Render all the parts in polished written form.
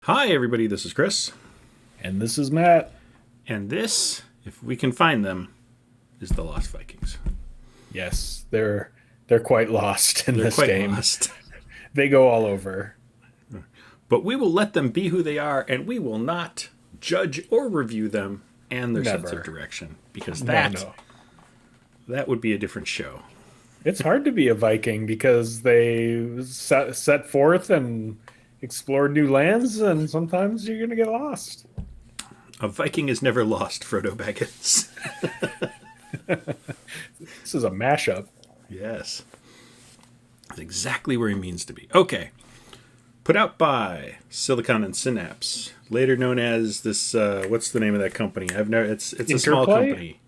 Hi, everybody. This is Chris. And this is Matt. And this, if we can find them, is the Lost Vikings. Yes, they're quite lost in They're this quite game. lost. They go all over. But we will let them be who they are, and we will not judge or review them and their sense of Never. direction. Because No. that would be a different show. It's hard to be a Viking because they set forth and explore new lands, and sometimes you're going to get lost. A Viking is never lost, Frodo Baggins. This is a mashup. Yes. That's exactly where he means to be. Okay. Put out by Silicon and Synapse, later known as this. What's the name of that company? I've never. It's a small Interplay? company.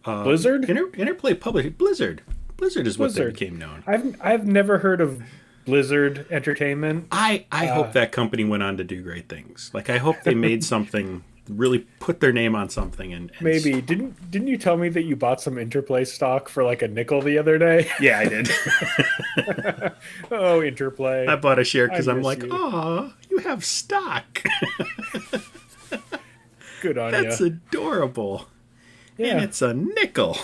Blizzard? Interplay published Blizzard. Blizzard is what they Blizzard. became known. I've never heard of Blizzard Entertainment. I hope that company went on to do great things. Like I hope they made something, really put their name on something, and Maybe didn't you tell me that you bought some Interplay stock for like a nickel the other day? Yeah, I did. Oh, Interplay. I bought a share because I I'm miss like, you. oh, you have stock. Good on That's you. adorable. And Yeah. it's a nickel.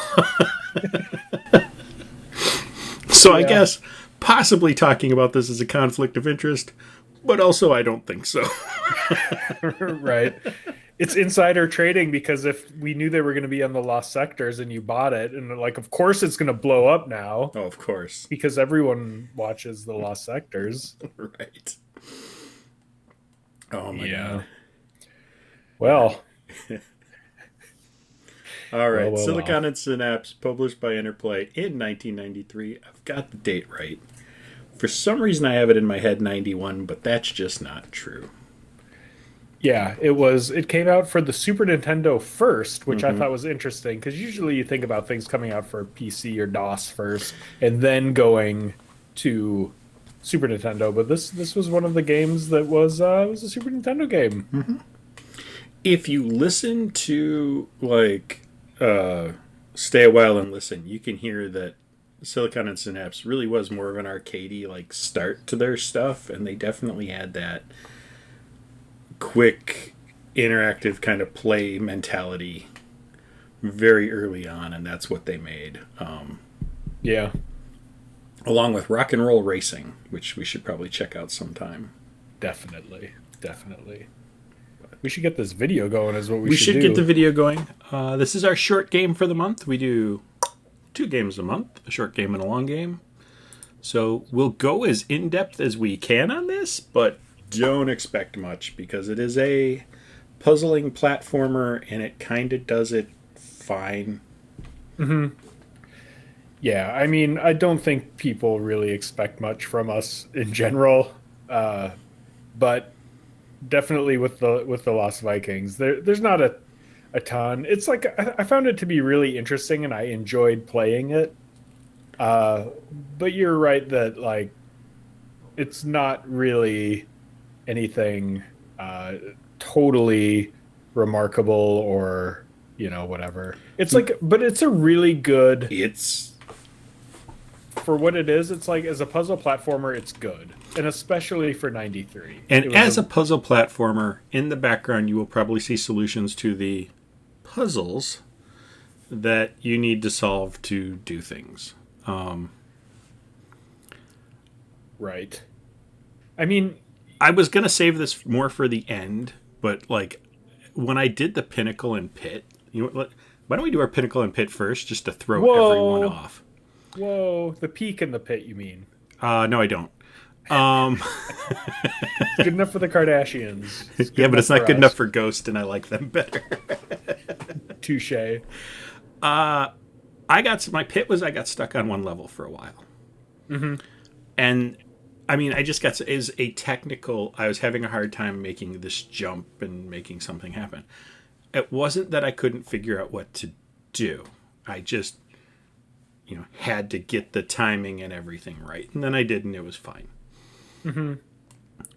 So I Yeah. guess possibly talking about this as a conflict of interest, but also I don't think so. Right. It's insider trading because if we knew they were going to be on the lost sectors and you bought it, and like, of course it's going to blow up now Oh, of course. because everyone watches the lost sectors. Right. Oh my Yeah. god. Well, All right. well. Silicon and Synapse, published by Interplay in 1993. I've got the date right. For some reason, I have it in my head 91, but that's just not true. Yeah, it was. It came out for the Super Nintendo first, which I thought was interesting because usually you think about things coming out for PC or DOS first, and then going to Super Nintendo. But this was one of the games that was a Super Nintendo game. If you listen to, like, Stay a While and Listen, you can hear that Silicon and Synapse really was more of an arcadey, like, start to their stuff, and they definitely had that quick, interactive kind of play mentality very early on, and that's what they made. Yeah, Along with Rock and Roll Racing, which we should probably check out sometime. definitely. We should get this video going. Is what we We should should do. get the video going. This is our short game for the month. We do 2 games a month, a short game and a long game. So we'll go as in-depth as we can on this, but don't expect much because it is a puzzling platformer and it kind of does it fine. Yeah, I mean, I don't think people really expect much from us in general, but definitely with the Lost Vikings, there's not a ton. It's like I found it to be really interesting, and I enjoyed playing it. But you're right that like it's not really anything totally remarkable or whatever. It's like, but it's a really good It's for what it is. It's like as a puzzle platformer, it's good, and especially for '93. It and was as a puzzle platformer, in the background you will probably see solutions to the puzzles that you need to solve to do things. right. I mean, I was gonna save this more for the end, but like when I did the pinnacle and pit, why don't we do our pinnacle and pit first, just to throw everyone whoa, off? whoa, the peak in the pit. You mean No, I don't. Um, it's good enough for the Kardashians? It's good yeah, but it's not for good us. enough for Ghost, and I like them better. Touche. I got stuck on one level for a while, and I mean, I just got is a technical. I was having a hard time making this jump and making something happen. It wasn't that I couldn't figure out what to do. I just, had to get the timing and everything right, and then I did, and it was fine.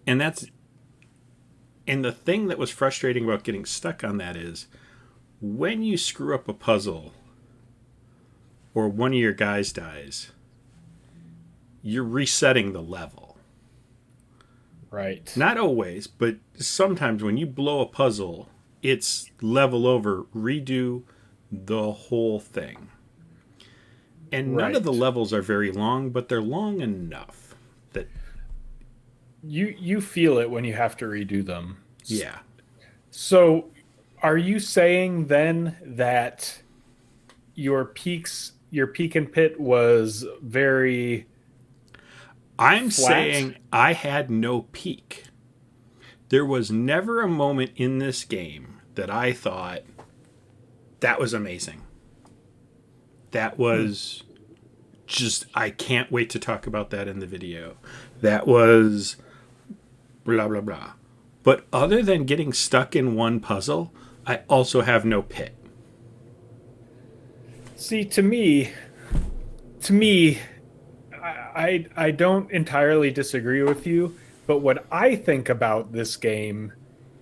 And the thing that was frustrating about getting stuck on that is when you screw up a puzzle or one of your guys dies, you're resetting the level. Right. Not always, but sometimes when you blow a puzzle, it's level over, redo the whole thing. And none of the Right. levels are very long, but they're long enough that, You feel it when you have to redo them. yeah. So, are you saying then that your peak and pit was very I'm flat? saying I had no peak. There was never a moment in this game that I thought that was amazing. That Hmm. was just, I can't wait to talk about that in the video. That was blah, blah, blah. But other than getting stuck in one puzzle, I also have no pit. See, to me, I don't entirely disagree with you, but what I think about this game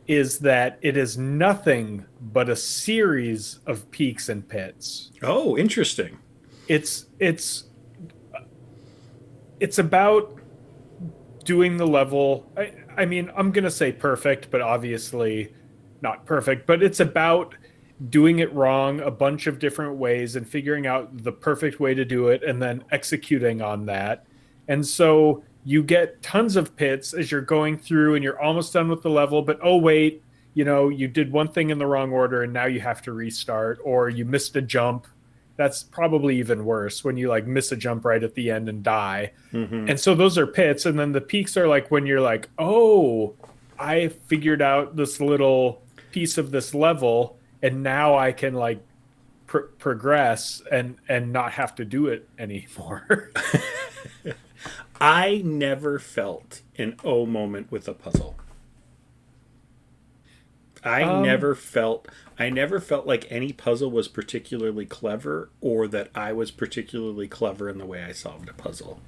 is that it is nothing but a series of peaks and pits. Oh, interesting. It's it's it's about doing the level. I mean, I'm gonna say perfect, but obviously not perfect. But it's about doing it wrong a bunch of different ways and figuring out the perfect way to do it and then executing on that. And so you get tons of pits as you're going through and you're almost done with the level, but oh wait, you did one thing in the wrong order and now you have to restart, or you missed a jump. That's probably even worse when you like miss a jump right at the end and die. Mm-hmm. And so those are pits. And then the peaks are like when you're like, oh, I figured out this little piece of this level and now I can like progress and not have to do it anymore. I never felt an oh moment with a puzzle. um I never felt like any puzzle was particularly clever or that I was particularly clever in the way I solved a puzzle.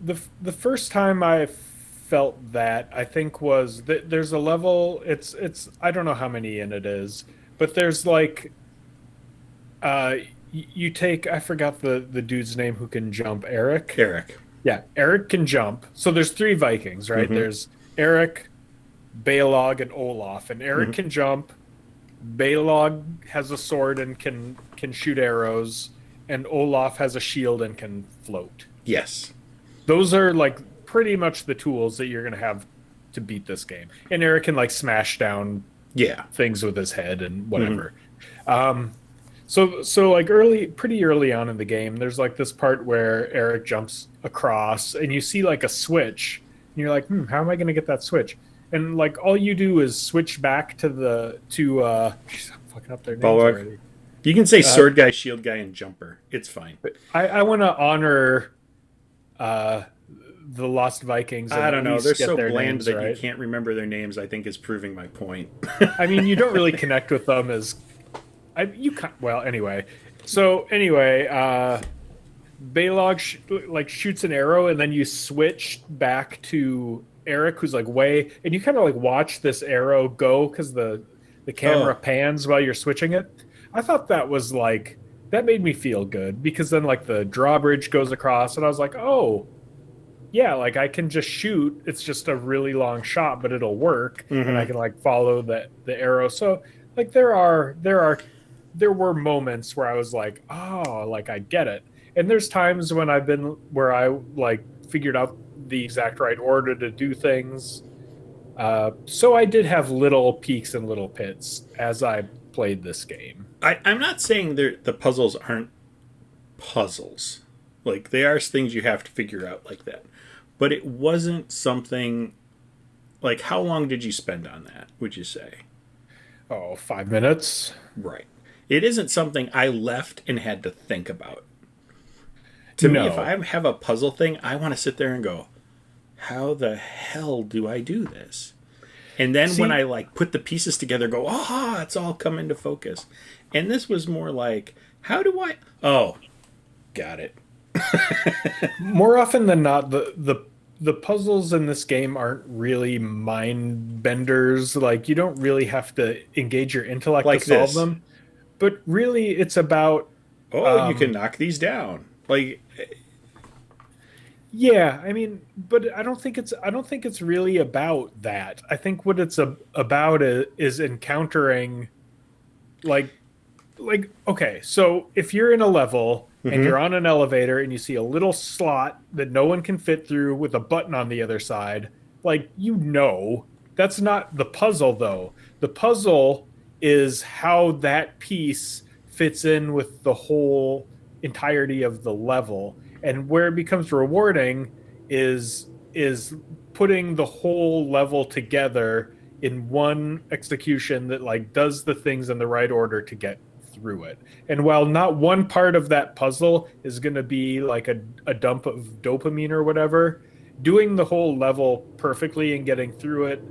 the first time I felt that I think was that there's a level. It's I don't know how many in it is, but there's like uh you take, I forgot the dude's name who can jump. Eric. Eric. Yeah, Eric can jump. So there's three Vikings, right? Mm-hmm. There's Eric, Balog, and Olaf. And Eric Mm-hmm. can jump. Balog has a sword and can shoot arrows, and Olaf has a shield and can float. Yes. Those are like pretty much the tools that you're gonna have to beat this game. And Eric can like smash down Yeah. things with his head and Mm-hmm. whatever. Um, so like pretty early on in the game, there's like this part where Eric jumps across, and you see like a switch, and you're like, how am I going to get that switch? And like all you do is switch back to geez, I'm fucking up their names Bulwark. already. You can say Uh, sword guy, shield guy, and jumper. It's fine. I want to honor uh, the Lost Vikings and I at don't know. They're least get so their bland names that you right. can't remember their names, I think is proving my point. I mean, you don't really connect with them as you can. Well, anyway. So anyway, Balog like shoots an arrow, and then you switch back to Eric, who's like way, and you kind of like watch this arrow go because the camera Oh, pans while you're switching it. I thought that was like that made me feel good because then like the drawbridge goes across, and I was like, oh yeah, like I can just shoot. It's just a really long shot, but it'll work, and I mm-hmm. can like follow the arrow. So like there were moments where I was like, oh, like I get it. And there's times when I've been where I like figured out the exact right order to do things. So I did have little peaks and little pits as I played this game. I'm not saying the puzzles aren't puzzles. Like, they are things you have to figure out like that. But it wasn't something. Like, how long did you spend on that, would you say? Oh, 5 minutes? Right. It isn't something I left and had to think about. To me, if No. I have a puzzle thing, I want to sit there and go, how the hell do I do this? And then when I See, like put the pieces together, go, ah, it's all come into focus. And this was more like, how do I? Oh, got it. more often than not, the puzzles in this game aren't really mind benders. Like you don't really have to engage your intellect to Like solve this. them. But really, it's about Oh, you can um, knock these down. Like, Yeah, I mean, but I don't think it's really about that. I think what it's about is encountering like okay, so if you're in a level and Mm-hmm. you're on an elevator and you see a little slot that no one can fit through with a button on the other side, like that's not the puzzle though. The puzzle is how that piece fits in with the whole entirety of the level. And where it becomes rewarding is putting the whole level together in one execution that like does the things in the right order to get through it. And while not one part of that puzzle is going to be like a dump of dopamine or whatever, doing the whole level perfectly and getting through it,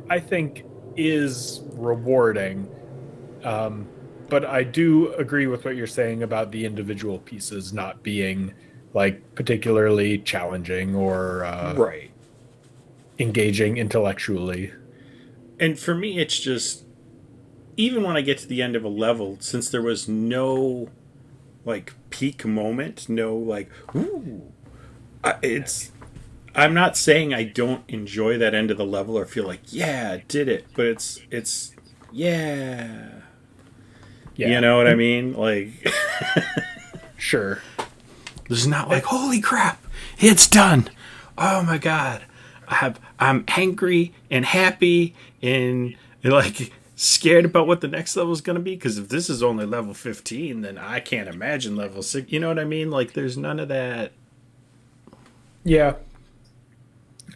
I think is rewarding. Um, but I do agree with what you're saying about the individual pieces not being like particularly challenging or Right. engaging intellectually. And for me, it's just even when I get to the end of a level, since there was no like peak moment, no like, ooh, it's. I'm not saying I don't enjoy that end of the level or feel like, yeah, I did it, but yeah, you Yeah, know what I and mean? Like, sure. this is not like, holy crap, it's done. Oh my god, I'm angry and happy and like scared about what the next level is going to be, because if this is only level 15, then I can't imagine level 6. You know what I mean? Like, there's none of that. Yeah,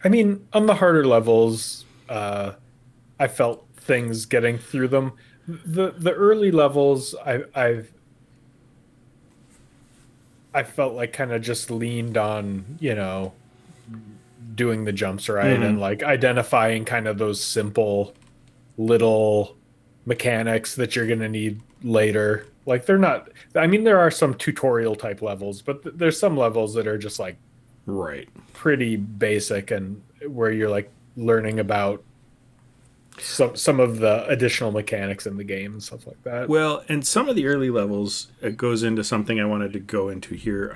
I mean, on the harder levels, I felt things getting through them. The early levels, I felt like kind of just leaned on, doing the jumps right Mm-hmm. and like identifying kind of those simple little mechanics that you're going to need later. Like they're not, I mean, there are some tutorial type levels, but there's some levels that are just like Right. pretty basic and where you're like learning about some of the additional mechanics in the game and stuff like that. Well, and some of the early levels, it goes into something I wanted to go into here.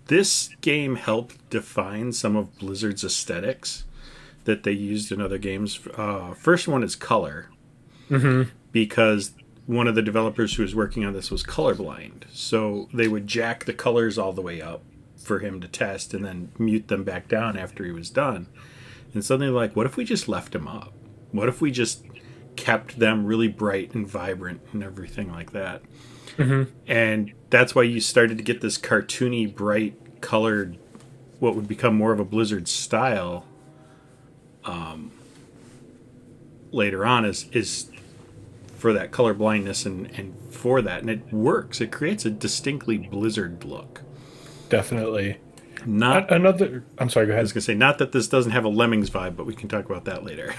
This game helped define some of Blizzard's aesthetics that they used in other games. First one is color, Hmm. because one of the developers who was working on this was colorblind. So they would jack the colors all the way up for him to test and then mute them back down after he was done. And suddenly, like, what if we just left them up? What if we just kept them really bright and vibrant and everything like that? Hmm. And that's why you started to get this cartoony, bright, colored, what would become more of a Blizzard style later on is for that color blindness and for that. And it works. It creates a distinctly Blizzard look. Definitely. Not, Another, I'm sorry, go I was ahead. going to say, not that this doesn't have a Lemmings vibe, but we can talk about that later.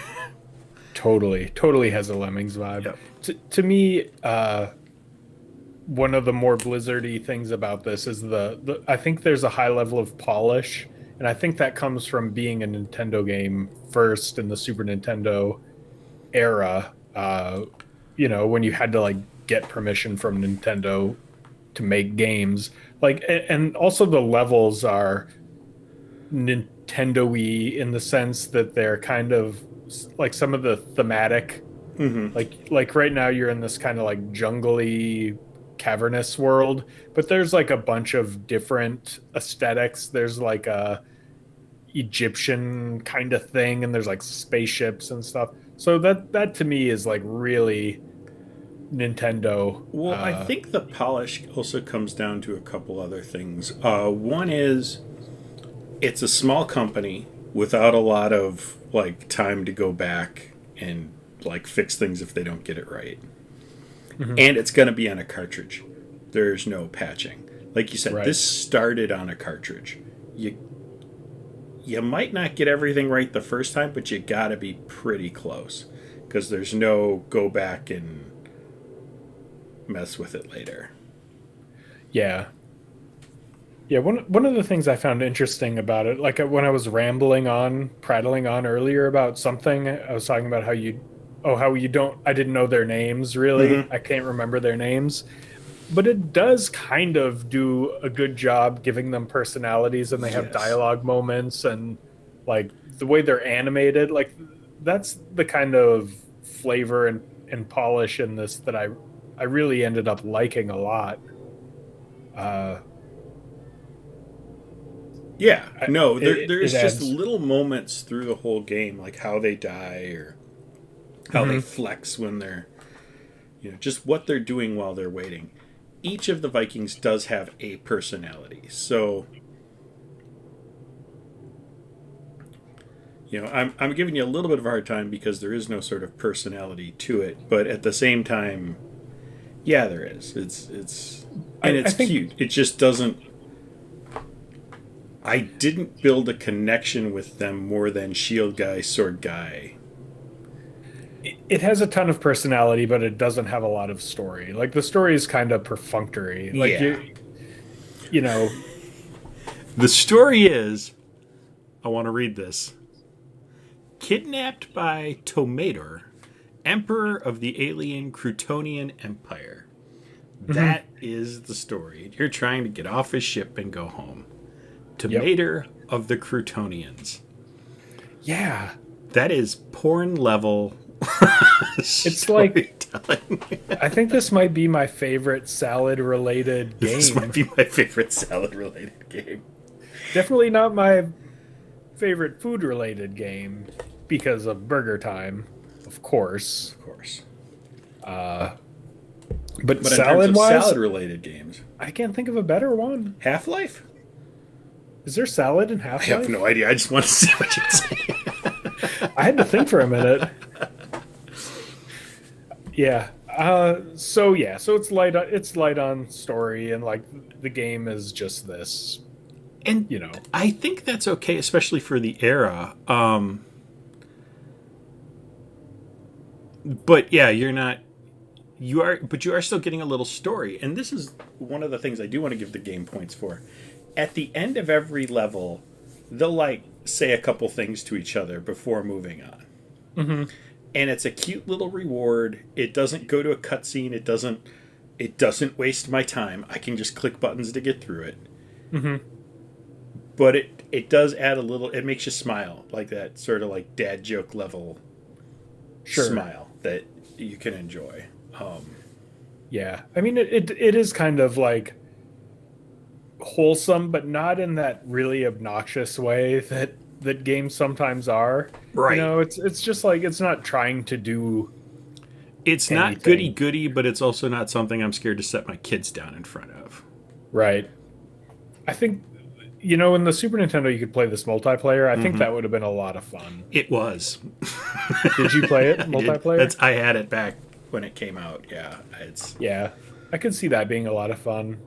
Totally has a Lemmings vibe. Yep. To me, one of the more blizzardy things about this is the I think there's a high level of polish, and I think that comes from being a Nintendo game first in the Super Nintendo era. When you had to like get permission from Nintendo to make games, like, and also the levels are Nintendo-y in the sense that they're kind of like some of the thematic, Mm-hmm. like right now you're in this kind of like jungly cavernous world, but there's like a bunch of different aesthetics. There's like a Egyptian kind of thing and there's like spaceships and stuff. So that to me is like really Nintendo. Well, I think the polish also comes down to a couple other things. One is it's a small company without a lot of like time to go back and like fix things if they don't get it right. Mhm. And it's going to be on a cartridge. There's no patching. Like you said, Right. this started on a cartridge. You you might not get everything right the first time, but you got to be pretty close because there's no go back and mess with it later. Yeah. Yeah, one of the things I found interesting about it, like when I was prattling on earlier about something, I was talking about how you don't, I didn't know their names really. Mm-hmm. I can't remember their names. but it does kind of do a good job giving them personalities, and they have Yes. dialogue moments, and like the way they're animated, like that's the kind of flavor and polish in this that I really ended up liking a lot. uh Yeah. No, it there's just adds. little moments through the whole game, like how they die or how they Mhm. flex when they're, just what they're doing while they're waiting. Each of the Vikings does have a personality. So, I'm giving you a little bit of a hard time because there is no sort of personality to it, but at the same time, yeah, there is. And I it's think cute. It just doesn't. I didn't build a connection with them more than Shield Guy, Sword Guy. it has a ton of personality, but it doesn't have a lot of story. Like the story is kind of perfunctory. Like Yeah. you know, The story is, I want to read this. Kidnapped by Tomator, Emperor of the alien Croutonian Empire. mhm. That is the story. You're trying to get off his ship and go home. Yep. Tomator of the Croutonians. Yeah. That is porn level It's like storytelling. I think this might be my favorite salad related This might game. be my favorite salad related game. Definitely not my favorite food related game because of Burger Time, of course. Of course. But But in terms salad of wise, salad related games, I can't think of a better one. Half Life? Is there salad in I Half have no Life? idea. I just want to see what you'd say. I had to think for a minute. Yeah. So it's light on story, and like the game is just this, And you know. I think that's okay, especially for the era. But yeah, you're not. But you are still getting a little story. And this is one of the things I do want to give the game points for. At the end of every level, they'll like say a couple things to each other before moving on. Hmm. And it's a cute little reward. It doesn't go to a cutscene. It doesn't waste my time. I can just click buttons to get through it. Hmm. But it does add a little. It makes you smile, like that sort of like dad joke level Sure. smile that you can enjoy. Yeah. I mean, it is kind of like wholesome, but not in that really obnoxious way that games sometimes are. Right. It's just like it's not trying to do It's not goody anything. goody, but it's also not something I'm scared to set my kids down in front of. Right. I think in the Super Nintendo you could play this multiplayer. I think that would have been a lot of fun. It was. Did you play it I did. multiplayer? I had it back when it came out. Yeah, it's Yeah. I could see that being a lot of fun.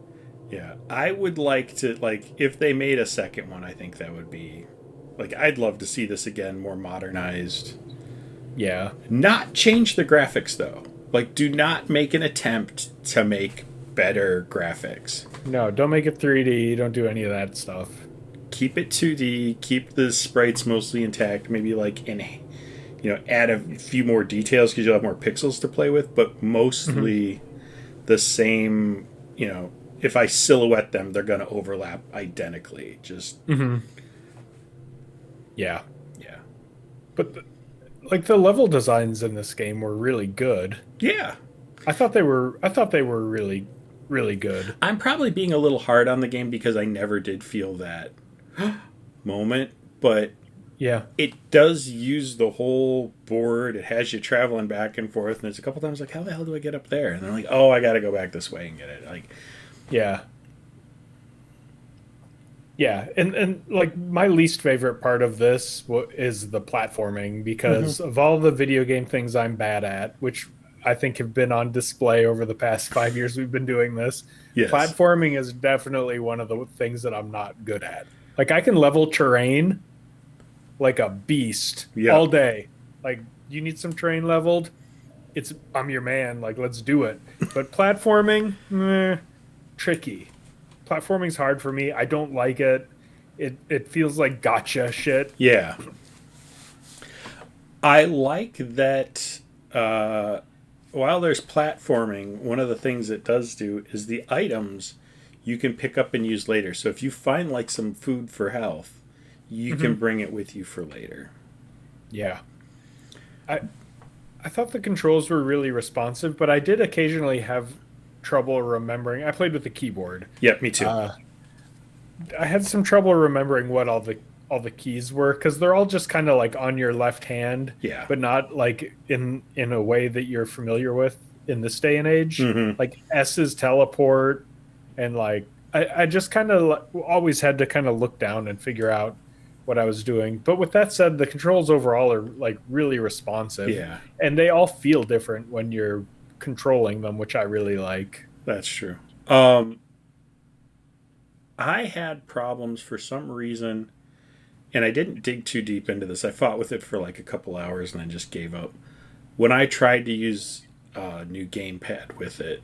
yeah. I would like to like if they made a second one. I think that would be like I'd love to see this again, more modernized. Yeah. Not change the graphics though. Like, do not make an attempt to make better graphics. No, don't make it 3D. Don't do any of that stuff. Keep it 2D. Keep the sprites mostly intact. Maybe like add a few more details because you'll have more pixels to play with. But Hmm. mostly the same. If I silhouette them, they're going to overlap identically. Just Hmm. Yeah. yeah, But like the level designs in this game were really good. yeah. I thought they were really really good. I'm probably being a little hard on the game because I never did feel that moment, but Yeah. it does use the whole board. It has you traveling back and forth, and there's a couple times like, how the hell do I get up there? And they're like, oh, I got to go back this way and get it. Like, Yeah. Yeah, and like my least favorite part of this is the platforming because of all the video game things I'm bad at, which I think have been on display over the past 5 years we've been doing this. yes, Platforming is definitely one of the things that I'm not good at. Like I can level terrain like a beast all yep, day. Like you need some terrain leveled, I'm your man. Like let's do it. But platforming, tricky. Platforming's hard for me. I don't like it. It feels like gotcha shit. yeah. I like that. Uh, while there's platforming, one of the things it does do is the items you can pick up and use later. So if you find like some food for health, you can bring it with you for later. Yeah. I I thought the controls were really responsive, but I did occasionally have trouble remembering. I played with the keyboard. Yep, me too. I had some trouble remembering what all the keys were because they're all just kind of like on your left hand, Yeah. but not like in a way that you're familiar with in this day and age. Like S is teleport, and like I just kind of always had to kind of look down and figure out what I was doing. But with that said, the controls overall are like really responsive, Yeah, and they all feel different when you're controlling them, which I really like. that's true. I had problems for some reason, and I didn't dig too deep into this. I fought with it for like a couple hours and then just gave up. When I tried to use a new gamepad with it,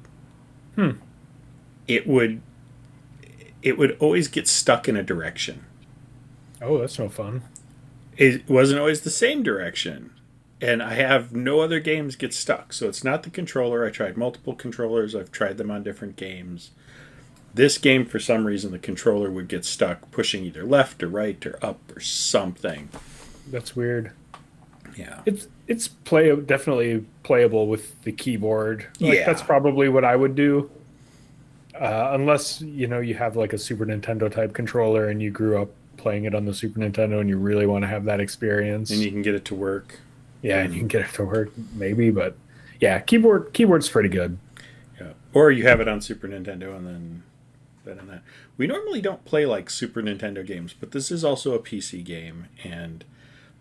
it would always get stuck in a direction. Oh, that's no fun. It wasn't always the same direction. And I have no other games get stuck. So it's not the controller. I tried multiple controllers. I've tried them on different games. This game, for some reason, the controller would get stuck pushing either left or right or up or something. That's weird. Yeah. It's definitely playable with the keyboard. Like, Yeah. that's probably what I would do. Unless you have like a Super Nintendo type controller and you grew up playing it on the Super Nintendo and you really want to have that experience. And you can get it to work. Yeah, and you can get it to work maybe, but yeah, keyboard's pretty good. Yeah. Or you have it on Super Nintendo and then that and that. We normally don't play like Super Nintendo games, but this is also a PC game, and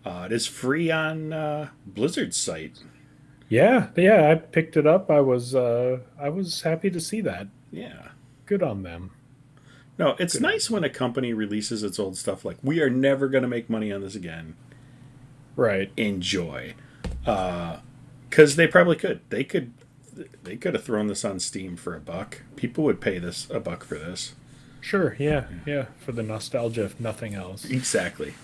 it is free on Blizzard's site. Yeah, I picked it up. I was happy to see that. Yeah. Good on them. No, it's nice when a company releases its old stuff like, we are never going to make money on this again. Right. Enjoy. Because they probably could. They could have thrown this on Steam for $1. People would pay this $1 for this. Sure, yeah. For the nostalgia, if nothing else. Exactly.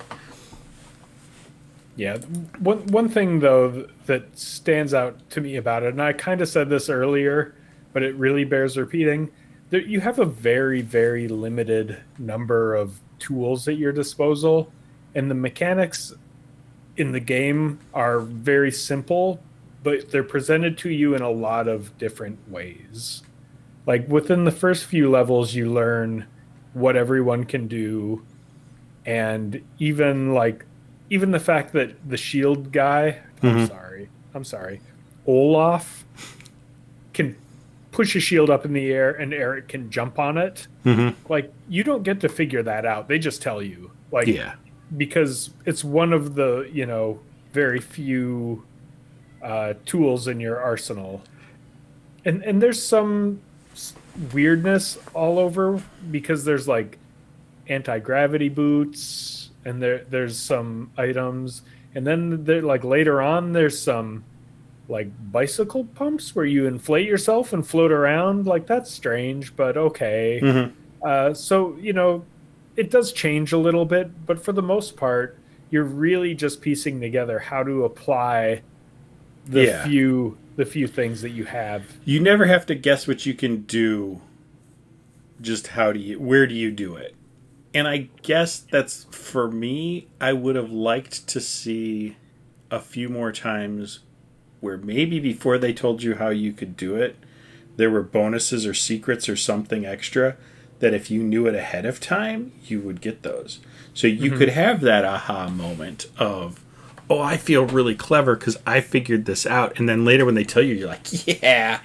Yeah. One thing though that stands out to me about it, and I kind of said this earlier, but it really bears repeating. That you have a very, very limited number of tools at your disposal, and the mechanics in the game are very simple, but they're presented to you in a lot of different ways. Like within the first few levels, you learn what everyone can do, and even the fact that the shield guy, I'm sorry, Olaf can push a shield up in the air and Eric can jump on it. Like you don't get to figure that out. They just tell you. Like, Yeah. because it's one of the very few tools in your arsenal, and there's some weirdness all over because there's like anti-gravity boots, and there's some items, and then there, like later on there's some like bicycle pumps where you inflate yourself and float around. Like that's strange, but okay. So it does change a little bit, but for the most part, you're really just piecing together how to apply the few things that you have. You never have to guess what you can do. Just where do you do it? And I guess that's, for me, I would have liked to see a few more times where maybe before they told you how you could do it, there were bonuses or secrets or something extra that if you knew it ahead of time, you would get those. So you could have that aha moment of, oh, I feel really clever because I figured this out. And then later when they tell you, you're like, yeah,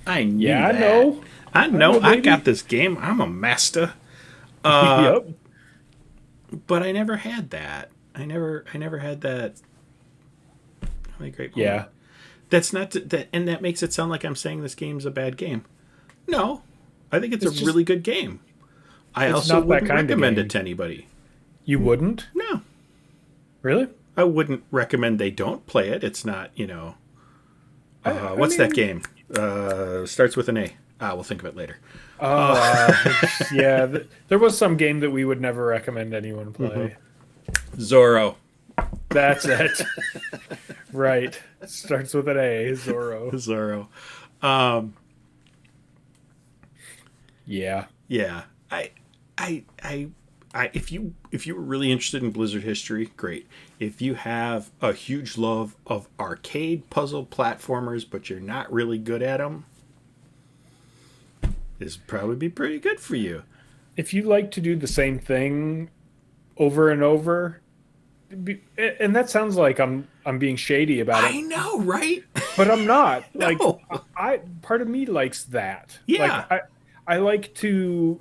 I knew that. I know. I got this game. I'm a master. Yep. But I never had that. I never had that really great moment. Yeah. That's not that, and that makes it sound like I'm saying this game's a bad game. No, I think it's a just really good game. I it's also not that wouldn't kind of recommend game. it to anybody. You wouldn't? No, Really? I wouldn't recommend they don't play it. It's not, what's that game? Starts with an A. We'll think of it later. Yeah. There was some game that we would never recommend anyone play. Zorro. That's it. Right. Starts with an A, Zorro. Zorro. Um, Yeah. yeah. I, I, if you were really interested in Blizzard history, great. If you have a huge love of arcade puzzle platformers, but you're not really good at them, this would probably be pretty good for you. If you like to do the same thing over and over, and that sounds like I'm being shady about I it, know, right? but I'm not. Like No. I part of me likes that. Like Yeah. I like to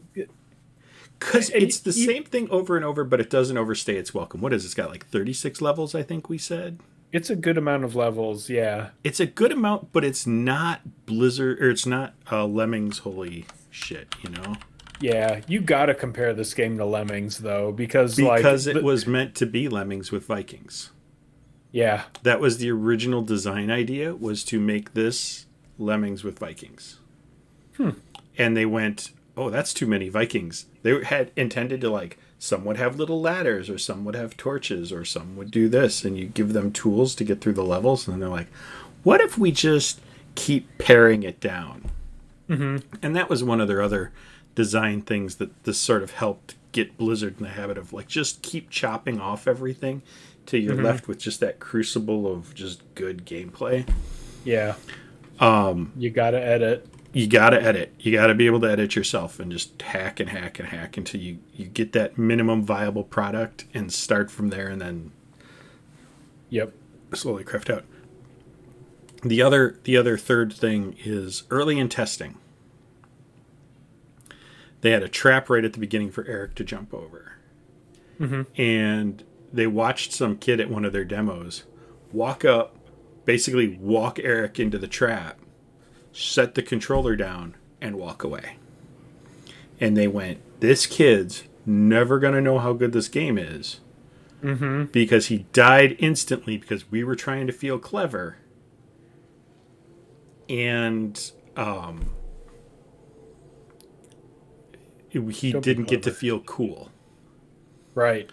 Because and it's the same thing over and over, but it doesn't overstay its welcome. What is it? It's got like 36 levels, I think we said. it's a good amount of levels, yeah. It's a good amount, but it's not Blizzard, or it's not Lemmings holy shit, you know? Yeah, you got to compare this game to Lemmings though because Because it was meant to be Lemmings with Vikings. yeah. That was the original design idea, was to make this Lemmings with Vikings. And they went, oh, that's too many Vikings. They had intended to, like, some would have little ladders, or some would have torches, or some would do this, and you give them tools to get through the levels, and they're like, what if we just keep paring it down? And that was one of their other design things that this sort of helped get Blizzard in the habit of, like, just keep chopping off everything till you're left with just that crucible of just good gameplay. Yeah. You got to edit. You got to edit. You got to be able to edit yourself and just hack and hack and hack until you get that minimum viable product and start from there, and then Yep. slowly craft out. The other third thing is early in testing. They had a trap right at the beginning for Eric to jump over. And they watched some kid at one of their demos walk up, basically walk Eric into the trap, set the controller down, and walk away. And they went, this kid's never going to know how good this game is. Because he died instantly because we were trying to feel clever. And he didn't get to feel cool. Right.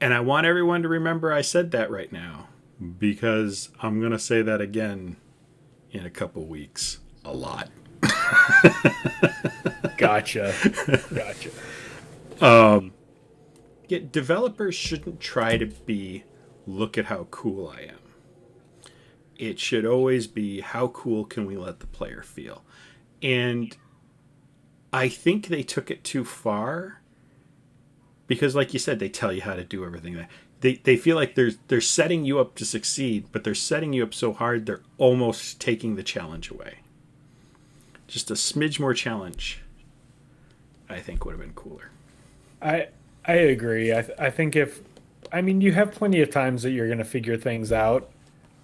And I want everyone to remember I said that right now, because I'm going to say that again in a couple weeks a lot. Gotcha. Yeah, developers shouldn't try to be, look at how cool I am. It should always be, how cool can we let the player feel? And I think they took it too far, because, like you said, they tell you how to do everything. They feel like they're setting you up to succeed, but they're setting you up so hard they're almost taking the challenge away. Just a smidge more challenge, I think, would have been cooler. I agree. I think you have plenty of times that you're going to figure things out,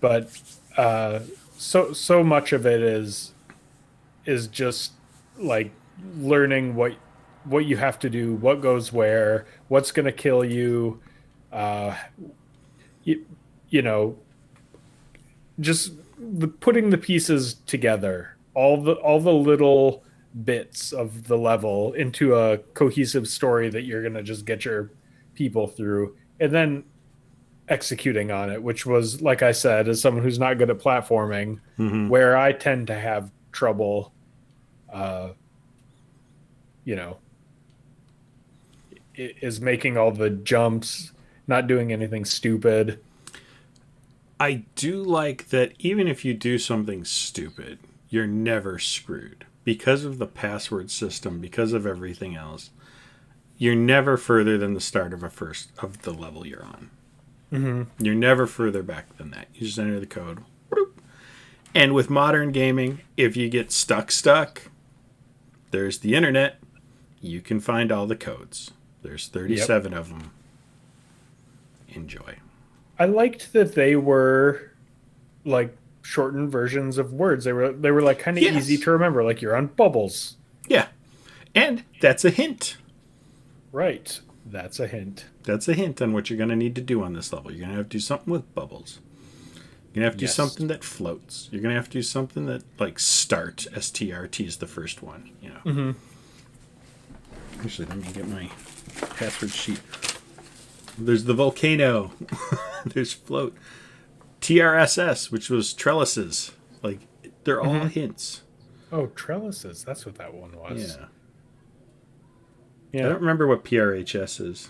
but so much of it is just like learning what you have to do, what goes where, what's going to kill you, you know, just putting the pieces together, all the little bits of the level into a cohesive story that you're going to just get your people through, and then executing on it, which was, like I said, as someone who's not good at platforming, where I tend to have trouble, you know, is making all the jumps, not doing anything stupid. I do like that even if you do something stupid, you're never screwed. Because of the password system, because of everything else, you're never further than the start of the level you're on. You're never further back than that. You just enter the code. And with modern gaming, if you get stuck, there's the internet. You can find all the codes. There's 37 of them. Enjoy. I liked that they were like shortened versions of words. They were like kind of easy to remember. Like, you're on bubbles. Yeah. And that's a hint. Right. That's a hint. That's a hint on what you're going to need to do on this level. You're going to have to do something with bubbles. You're going to have to do something that floats. You're going to have to do something that, like, start. STRT is the first one, you know. Actually, let me get my password sheet. There's the volcano. There's float. TRSS, which was trellises. Like, they're all hints. Oh, trellises. That's what that one was. Yeah. Yeah. I don't remember what PRHS is.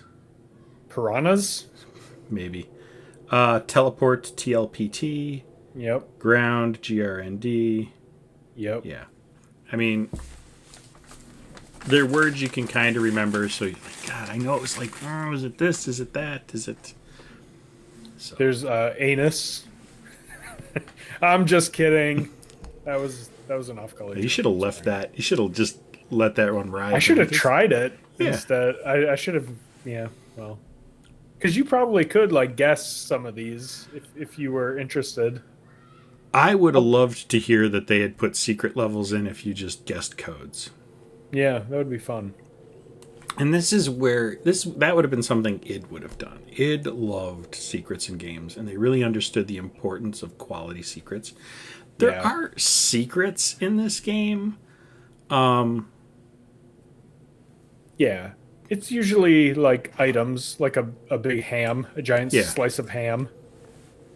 Piranhas? Maybe. Teleport, TLPT. Yep. Ground, GRND. Yep. Yeah. I mean, they're words you can kind of remember, so you're like, God, I know it was like, oh, is it this? Is it that? Is it... So. There's anus. I'm just kidding. That was an off-color. You should have left that. You should have just let that one ride. I should have tried it Yeah. instead. I should have. Yeah. Well, because you probably could like guess some of these if you were interested. I would have loved to hear that they had put secret levels in if you just guessed codes. Yeah, that would be fun. And this is where that would have been something id would have done. Id loved secrets in games, and they really understood the importance of quality secrets. There are secrets in this game. Yeah. It's usually like items, like a big ham, a giant slice of ham.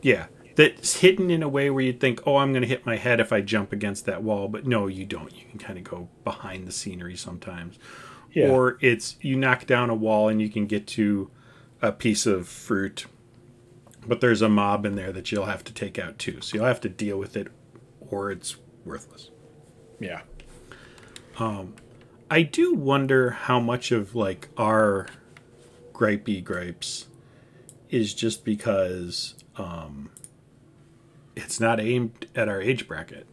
Yeah. That's hidden in a way where you'd think, oh, I'm going to hit my head if I jump against that wall. But no, you don't. You can kind of go behind the scenery sometimes. Yeah. Or it's you knock down a wall and you can get to a piece of fruit. But there's a mob in there that you'll have to take out too. So you'll have to deal with it or it's worthless. Yeah. I do wonder how much of like our gripey gripes is just because it's not aimed at our age bracket.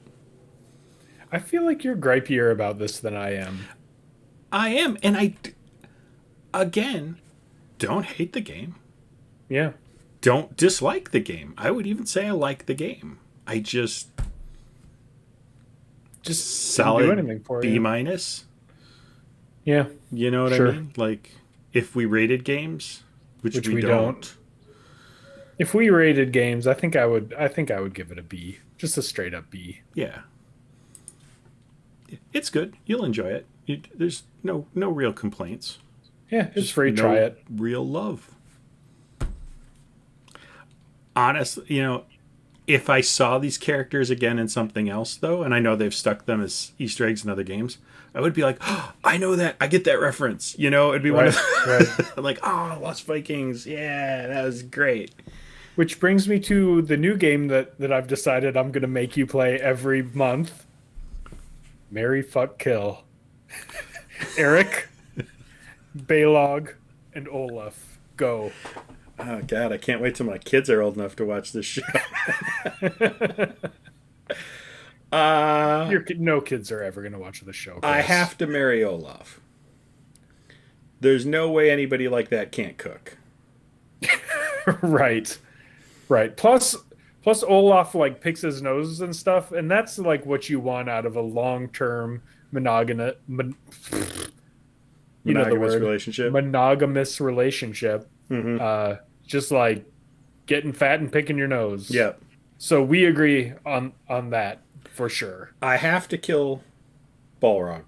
I feel like you're gripier about this than I am. I am, and I again don't hate the game. Yeah. Don't dislike the game. I would even say I like the game. I just solid do anything for B you. minus. Yeah. You know what I mean? Like if we rated games, which we don't. If we rated games, I think I would give it a B. Just a straight up B. Yeah. It's good. You'll enjoy it. There's no real complaints. Yeah, it's free. Try it. Real love. Honestly, if I saw these characters again in something else, though, and I know they've stuck them as Easter eggs in other games, I would be like, oh, I know that. I get that reference. It'd be one of the, like, oh, Lost Vikings. Yeah, that was great. Which brings me to the new game that I've decided I'm going to make you play every month. Marry, Fuck, Kill. Eric, Balog, and Olaf. Go. Oh, God, I can't wait till my kids are old enough to watch this show. No kids are ever going to watch the show, Chris. I have to marry Olaf. There's no way anybody like that can't cook. Right. Plus Olaf like picks his nose and stuff, and that's like what you want out of a long-term monogamous relationship. Monogamous relationship. Mm-hmm. Just like getting fat and picking your nose. Yep. So we agree on that for sure. I have to kill Balrog.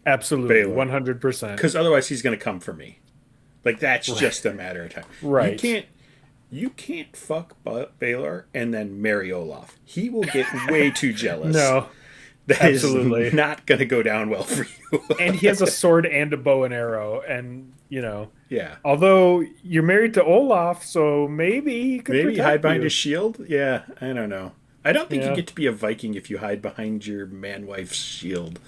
Absolutely, 100%. Because otherwise, he's going to come for me. Like that's just a matter of time. Right. You can't fuck Baelor and then marry Olaf. He will get way too jealous. No. That absolutely is not going to go down well for you. And he has a sword and a bow and arrow, and Yeah. Although you're married to Olaf, so maybe he could hide behind his shield. Yeah, I don't know. I don't think you get to be a Viking if you hide behind your man-wife's shield.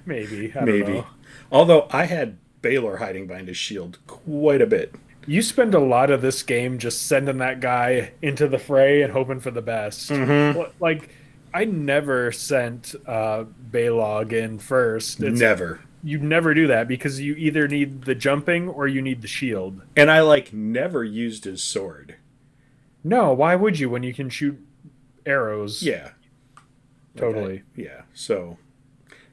Maybe. I don't know. Although I had Baelor hiding behind his shield quite a bit. You spend a lot of this game just sending that guy into the fray and hoping for the best. Mm-hmm. Like, I never sent Balog in first. Never. You never do that because you either need the jumping or you need the shield. And I never used his sword. No, why would you when you can shoot arrows? Yeah. Totally. So,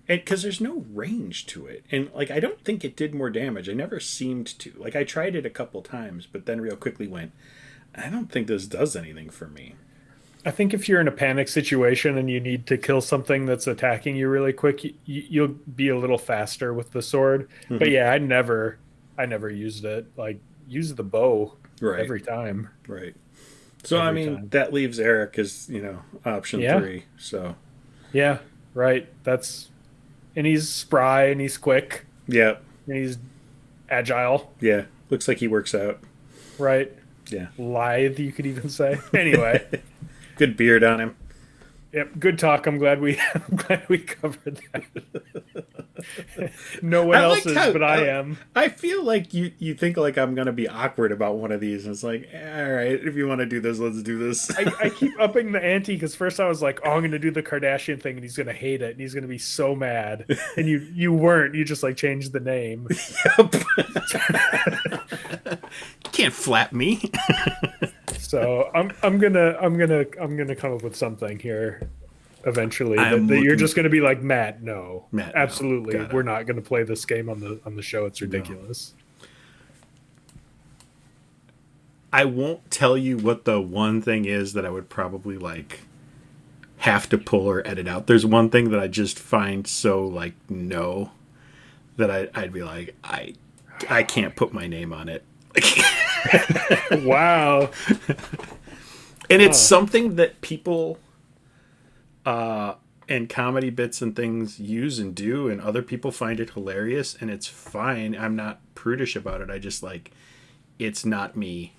and because there's no range to it. And I don't think it did more damage. I never seemed to. I tried it a couple times, but then real quickly went, I don't think this does anything for me. I think if you're in a panic situation and you need to kill something that's attacking you really quick, you'll be a little faster with the sword. Mm-hmm. But yeah, I never used it. use the bow Right. every time. Right. So, I Every mean, time. that leaves Eric as, option Yeah. 3. So, Yeah. Right. And he's spry and he's quick yeah. and he's agile. Yeah. Looks like he works out. Right. Yeah. Lithe, you could even say. Anyway. Good beard on him. Yep, good talk. I'm glad we I'm glad we covered that. No one else is, but I am. I feel like you think like I'm gonna be awkward about one of these, and it's like, all right, if you want to do this, let's do this. I keep upping the ante because first I was like, oh, I'm gonna do the Kardashian thing, and he's gonna hate it, and he's gonna be so mad. And you weren't. You just like changed the name. Yep. Can't flap me. So I'm gonna come up with something here eventually that you're just gonna be like, Matt, no, absolutely, no, we're not gonna play this game on the show. It's ridiculous. No. I won't tell you what the one thing is that I would probably like have to pull or edit out. There's one thing that I just find so like no that I'd be like I can't put my name on it. Wow. And it's something that people and comedy bits and things use and do, and other people find it hilarious, and it's fine. I'm not prudish about it. I just like, it's not me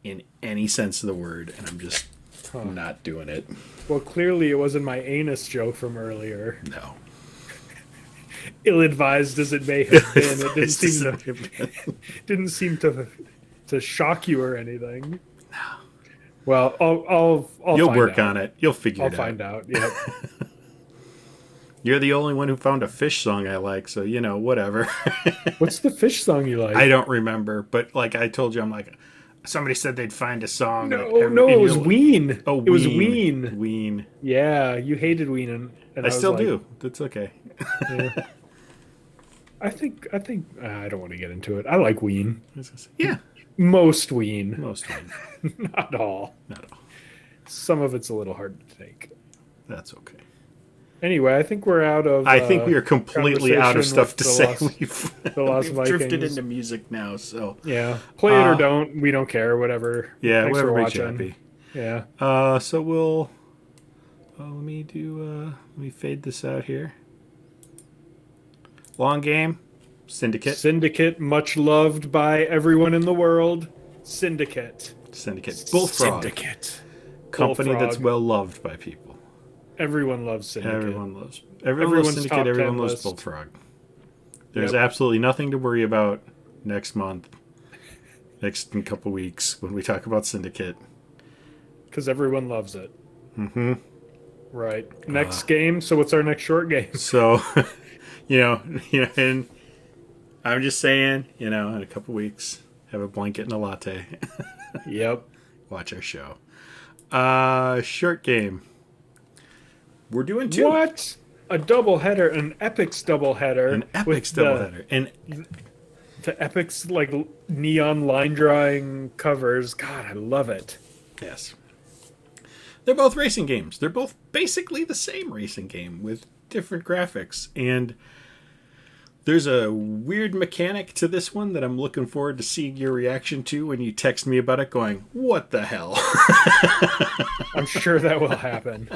in any sense of the word, and I'm just not doing it. Well, clearly it wasn't my anus joke from earlier. No. Ill-advised as it may have been, it didn't seem to shock you or anything. No. Well, I'll You'll find work out. on it. You'll figure it out. I'll find out. Yep. You're the only one who found a fish song I like, so whatever. What's the fish song you like? I don't remember, but like I told you, I'm like, somebody said they'd find a song. No, it was Ween. Oh, it was Ween. Ween. Yeah, you hated Ween, and I still do. That's okay. Yeah. I think I don't want to get into it. I like Ween. Yeah. Most Ween. Most Ween. Not all. Not all. Some of it's a little hard to take. That's okay. Anyway, I think we're out of. I think we are completely out of stuff to say. We've We've drifted into music now, so yeah, play it or don't. We don't care. Whatever. Yeah, thanks whatever for makes you watching. happy. Yeah. So we'll. Let me fade this out here. Long game. Syndicate. Syndicate, much loved by everyone in the world. Syndicate. Bullfrog. Syndicate. Company Bullfrog. that's well loved by people. Everyone loves Syndicate. Everyone loves Everyone's Syndicate. top Everyone 10 loves list. Bullfrog. There's absolutely nothing to worry about next month. Next couple weeks when we talk about Syndicate. Because everyone loves it. Mm-hmm. Right. Next game. So what's our next short game? So, and I'm just saying, in a couple weeks, have a blanket and a latte. Yep. Watch our show. Short game. We're doing 2. What? A doubleheader, an Epyx doubleheader. An Epyx doubleheader. And to Epyx, like, neon line drawing covers. God, I love it. yes. They're both racing games. They're both basically the same racing game with different graphics. And there's a weird mechanic to this one that I'm looking forward to seeing your reaction to when you text me about it going, what the hell? I'm sure that will happen.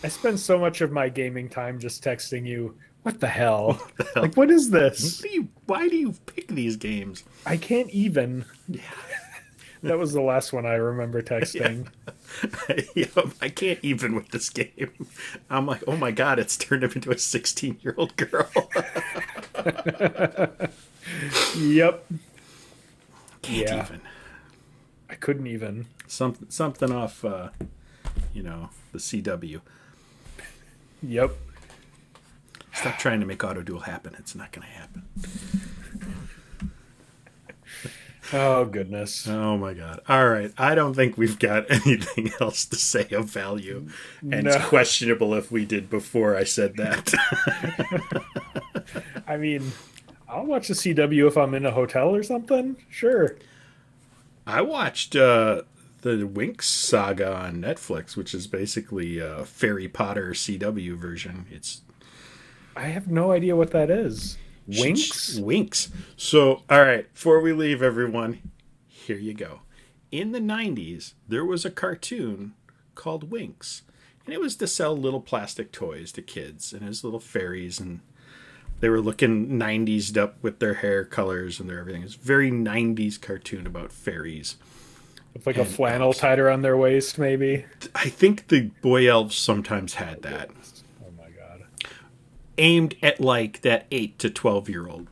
I spend so much of my gaming time just texting you, what the hell? Like, what is this? Why do you pick these games? I can't even. Yeah. That was the last one I remember texting. Yeah, I can't even with this game. I'm like, oh my god, it's turned him into a 16-year-old girl. Yep. Can't even. I couldn't even. Something off, the CW. Yep. Stop trying to make auto duel happen. It's not going to happen. Oh, goodness. Oh, my God. All right. I don't think we've got anything else to say of value. And it's questionable if we did before I said that. I mean, I'll watch the CW if I'm in a hotel or something. Sure. I watched the Winx saga on Netflix, which is basically a Harry Potter CW version. I have no idea what that is. Winks? Winks. So, all right, before we leave, everyone, here you go. In the 90s, there was a cartoon called Winks. And it was to sell little plastic toys to kids. And it was little fairies. And they were looking 90s up with their hair colors and their everything. It's a very 90s cartoon about fairies. With like a flannel tied around their waist, maybe? I think the boy elves sometimes had that. Oh my god. Aimed at like that 8 to 12-year-old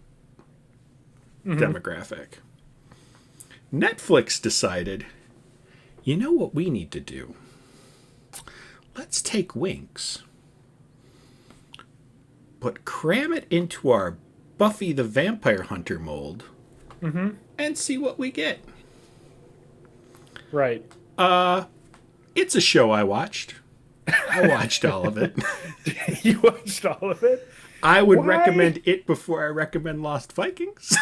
demographic. Netflix decided, you know what we need to do? Let's take Winks, but cram it into our Buffy the Vampire Hunter mold and see what we get. Right. It's a show I watched. I watched all of it. You watched all of it? I would recommend it before I recommend Lost Vikings.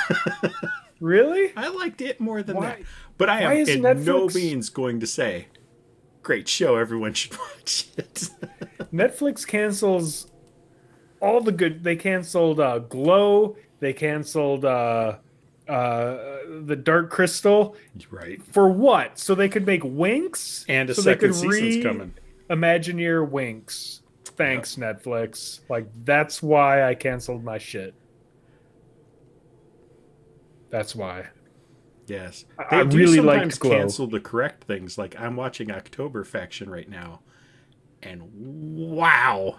Really? I liked it more than that. But I am in no means going to say, great show, everyone should watch it. Netflix cancels all the good. They canceled Glow. They canceled the Dark Crystal. Right. For what? So they could make Winks? And a so second season's coming. Imagineer Winks. Thanks, Netflix. Like, that's why I canceled my shit. That's why. Yes. I really liked Glow. Cancel the correct things. Like, I'm watching October Faction right now. And wow.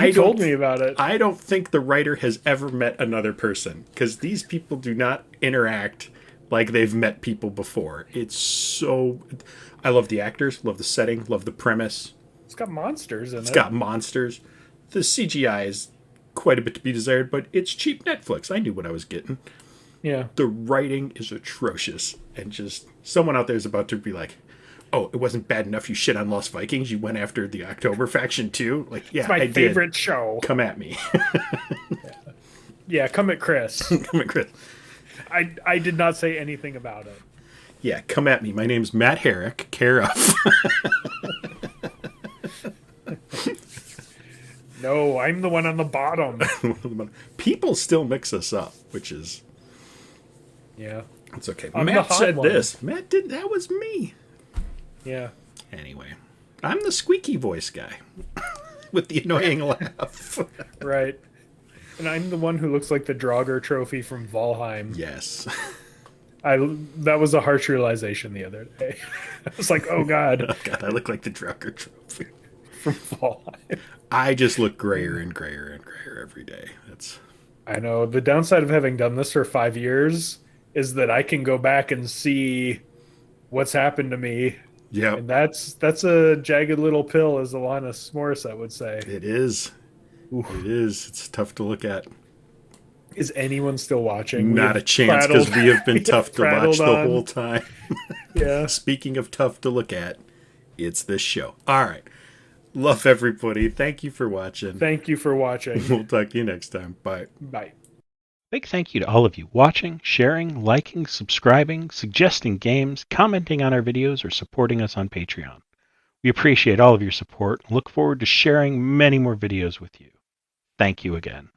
You told me about it. I don't think the writer has ever met another person. Because these people do not interact like they've met people before. It's so... I love the actors, love the setting, love the premise. It's got monsters in it. It's got monsters. The CGI is quite a bit to be desired, but it's cheap Netflix. I knew what I was getting. Yeah. The writing is atrocious. And just someone out there is about to be like, oh, it wasn't bad enough you shit on Lost Vikings. You went after the October Faction too? Like, yeah, it's my favorite show. Come at me. Yeah, come at Chris. Come at Chris. I did not say anything about it. Yeah, come at me. My name's Matt Herrick, care of. No, I'm the one on the bottom. People still mix us up, which is... Yeah. It's okay. I'm Matt said this. Matt did. That was me. Yeah. Anyway, I'm the squeaky voice guy with the annoying laugh. Right. And I'm the one who looks like the Draugr trophy from Valheim. Yes. That was a harsh realization the other day. I was like, oh God. Oh God, I look like the Draugr trophy. From Valheim. I just look grayer and grayer and grayer every day. I know. The downside of having done this for 5 years is that I can go back and see what's happened to me. Yeah. And that's a jagged little pill, as Alanis Morissette would say. It is. Ooh. It is. It's tough to look at. Is anyone still watching? Not a chance, because we have been tough to watch the whole time. Yeah. Speaking of tough to look at, it's this show. All right. Love everybody. Thank you for watching. Thank you for watching. We'll talk to you next time. Bye. Bye. Big thank you to all of you watching, sharing, liking, subscribing, suggesting games, commenting on our videos, or supporting us on Patreon. We appreciate all of your support and look forward to sharing many more videos with you. Thank you again.